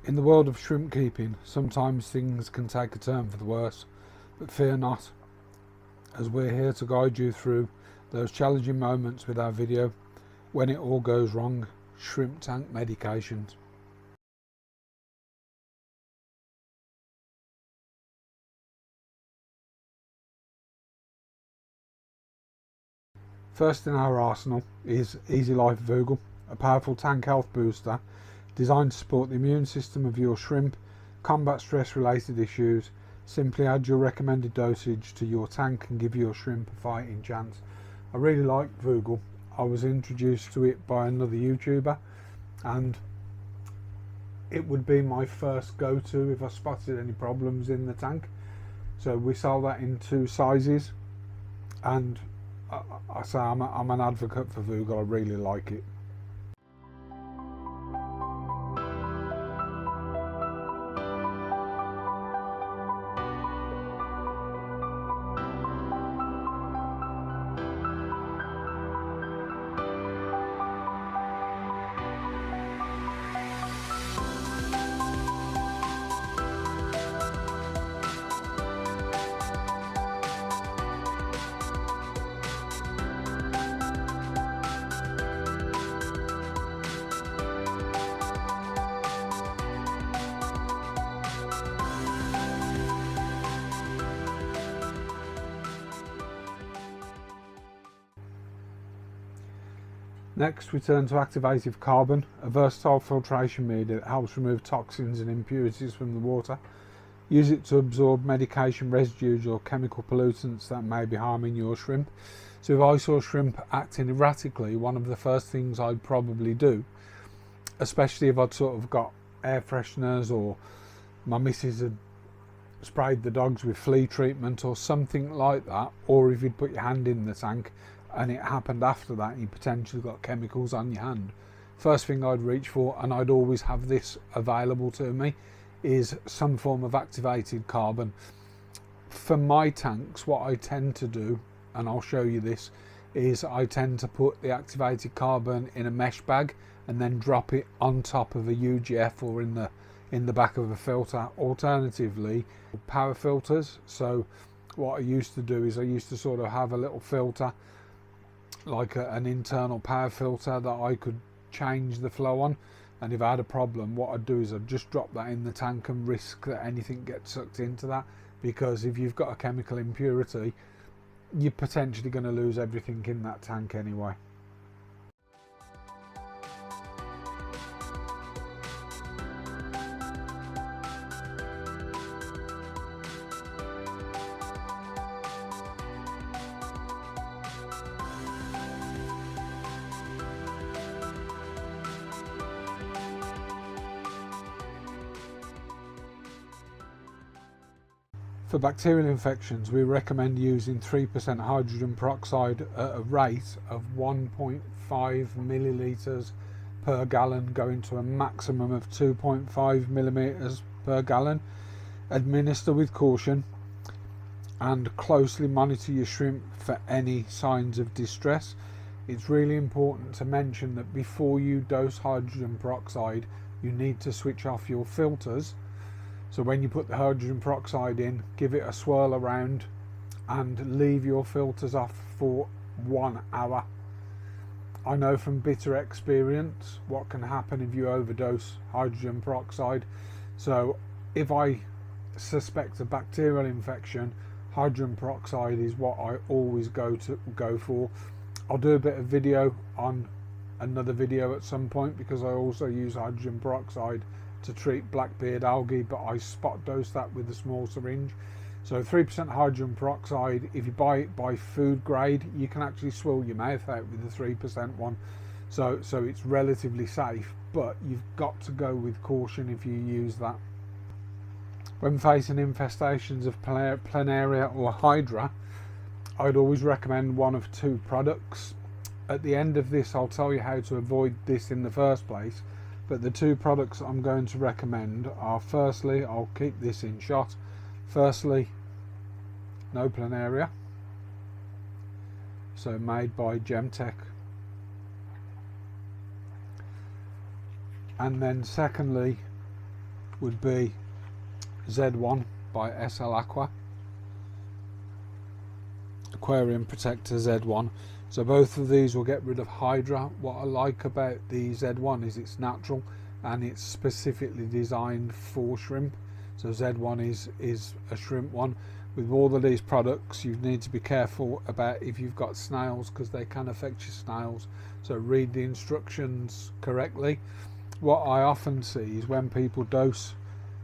In the world of shrimp keeping, sometimes things can take a turn for the worse, but fear not, as we're here to guide you through those challenging moments with our video when it all goes wrong: shrimp tank medications. First in our arsenal is Easy Life Vogel, a powerful tank health booster designed to support the immune system of your shrimp, combat stress related issues. Simply add your recommended dosage to your tank and give your shrimp a fighting chance. I really like Vogel. I was introduced to it by another YouTuber, and it would be my first go-to if I spotted any problems in the tank. So we sell that in 2 sizes, and I say I'm an advocate for Vogel. I really like it. Next, we turn to activated carbon, a versatile filtration media that helps remove toxins and impurities from the water. Use it to absorb medication residues or chemical pollutants that may be harming your shrimp. So if I saw shrimp acting erratically, one of the first things I'd probably do, especially if I'd sort of got air fresheners, or my missus had sprayed the dogs with flea treatment or something like that, or if you'd put your hand in the tank and it happened after that and you potentially got chemicals on your hand, first thing I'd reach for, and I'd always have this available to me, is some form of activated carbon. For my tanks, what I tend to do, and I'll show you this, is I tend to put the activated carbon in a mesh bag and then drop it on top of a UGF or in the back of a filter. Alternatively, power filters. So what I used to do is I used to sort of have a little filter, like an internal power filter that I could change the flow on, and if I had a problem, what I'd do is I'd just drop that in the tank and risk that anything gets sucked into that, because if you've got a chemical impurity, you're potentially going to lose everything in that tank anyway. For bacterial infections, we recommend using 3% hydrogen peroxide at a rate of 1.5 millilitres per gallon, going to a maximum of 2.5 millimeters per gallon. Administer with caution and closely monitor your shrimp for any signs of distress. It's really important to mention that before you dose hydrogen peroxide, you need to switch off your filters. So when you put the hydrogen peroxide in, give it a swirl around and leave your filters off for 1 hour. I know from bitter experience what can happen if you overdose hydrogen peroxide. So if I suspect a bacterial infection, hydrogen peroxide is what I always go for. I'll do a bit of video on another video at some point, because I also use hydrogen peroxide to treat blackbeard algae, but I spot dose that with a small syringe. So 3% hydrogen peroxide, if you buy it by food grade, you can actually swill your mouth out with the 3% one. So it's relatively safe, but you've got to go with caution if you use that. When facing infestations of Planaria or Hydra, I'd always recommend one of 2 products. At the end of this, I'll tell you how to avoid this in the first place. But the 2 products I'm going to recommend are, firstly, I'll keep this in shot, firstly, no Planaria, so made by Gemtech, and then secondly, would be Z1 by SL Aqua, Aquarium Protector Z1. So both of these will get rid of Hydra. What I like about the Z1 is it's natural and it's specifically designed for shrimp. So Z1 is a shrimp one. With all of these products, you need to be careful about if you've got snails, because they can affect your snails. So read the instructions correctly. What I often see is when people dose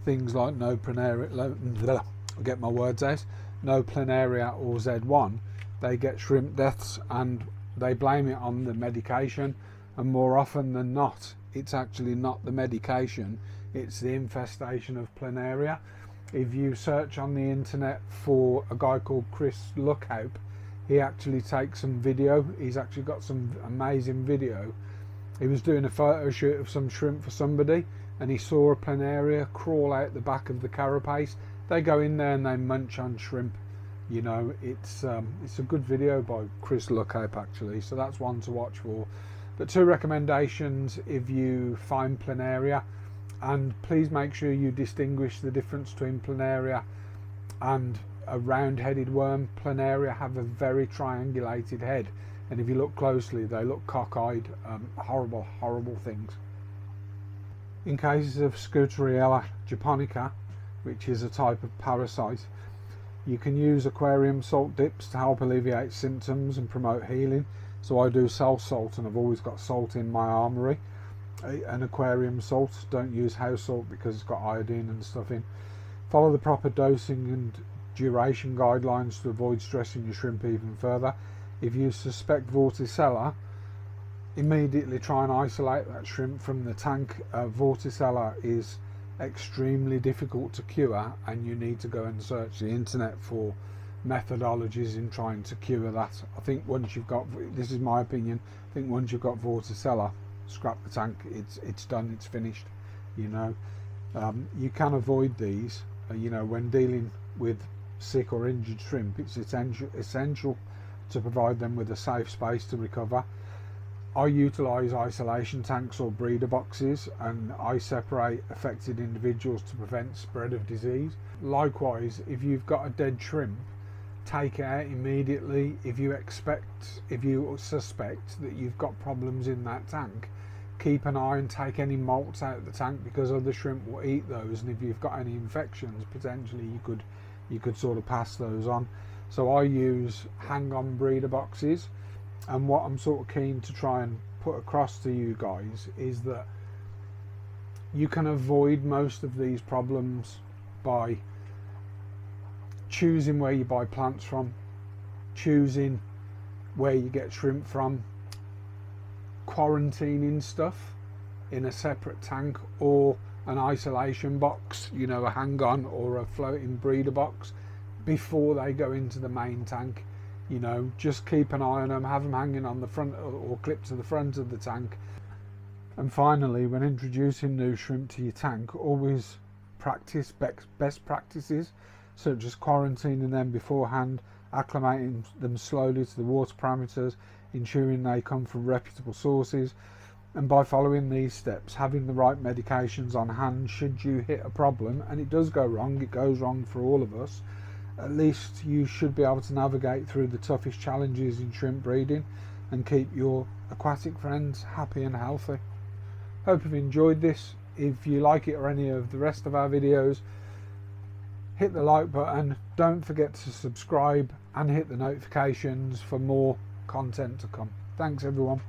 things like no Planaria, get my words out, no Planaria or Z1, they get shrimp deaths and they blame it on the medication, and more often than not it's actually not the medication, it's the infestation of Planaria. If you search on the internet for a guy called Chris Lookhope, he actually takes some video. He's actually got some amazing video. He was doing a photo shoot of some shrimp for somebody and he saw a Planaria crawl out the back of the carapace. They go in there and they munch on shrimp. You know, it's a good video by Chris Lookhope actually, so that's one to watch for. But 2 recommendations if you find Planaria, and please make sure you distinguish the difference between Planaria and a round-headed worm. Planaria have a very triangulated head, and if you look closely they look cockeyed. Horrible things. In cases of Scutariella Japonica, which is a type of parasite, you can use aquarium salt dips to help alleviate symptoms and promote healing. So I do cell salt, and I've always got salt in my armoury. An aquarium salt. Don't use house salt because it's got iodine and stuff in. Follow the proper dosing and duration guidelines to avoid stressing your shrimp even further. If you suspect Vorticella, immediately try and isolate that shrimp from the tank. Vorticella is extremely difficult to cure, and you need to go and search the internet for methodologies in trying to cure that. I think once you've got, this is my opinion, I think once you've got Vorticella, scrap the tank. It's done, it's finished. You know, you can avoid these. You know, when dealing with sick or injured shrimp, it's essential to provide them with a safe space to recover. I utilise isolation tanks or breeder boxes, and I separate affected individuals to prevent spread of disease. Likewise, if you've got a dead shrimp, take it out immediately. If you suspect that you've got problems in that tank, keep an eye and take any molts out of the tank, because other shrimp will eat those, and if you've got any infections, potentially you could sort of pass those on. So I use hang-on breeder boxes, and what I'm sort of keen to try and put across to you guys is that you can avoid most of these problems by choosing where you buy plants from, choosing where you get shrimp from, quarantining stuff in a separate tank or an isolation box, you know, a hang-on or a floating breeder box before they go into the main tank. You know, just keep an eye on them, have them hanging on the front or clipped to the front of the tank. And finally, when introducing new shrimp to your tank, always practice best practices, such as quarantining them beforehand, acclimating them slowly to the water parameters, ensuring they come from reputable sources, and by following these steps, having the right medications on hand should you hit a problem, and it does go wrong, it goes wrong for all of us. At least you should be able to navigate through the toughest challenges in shrimp breeding and keep your aquatic friends happy and healthy. Hope you've enjoyed this. If you like it or any of the rest of our videos, hit the like button, don't forget to subscribe and hit the notifications for more content to come. Thanks everyone.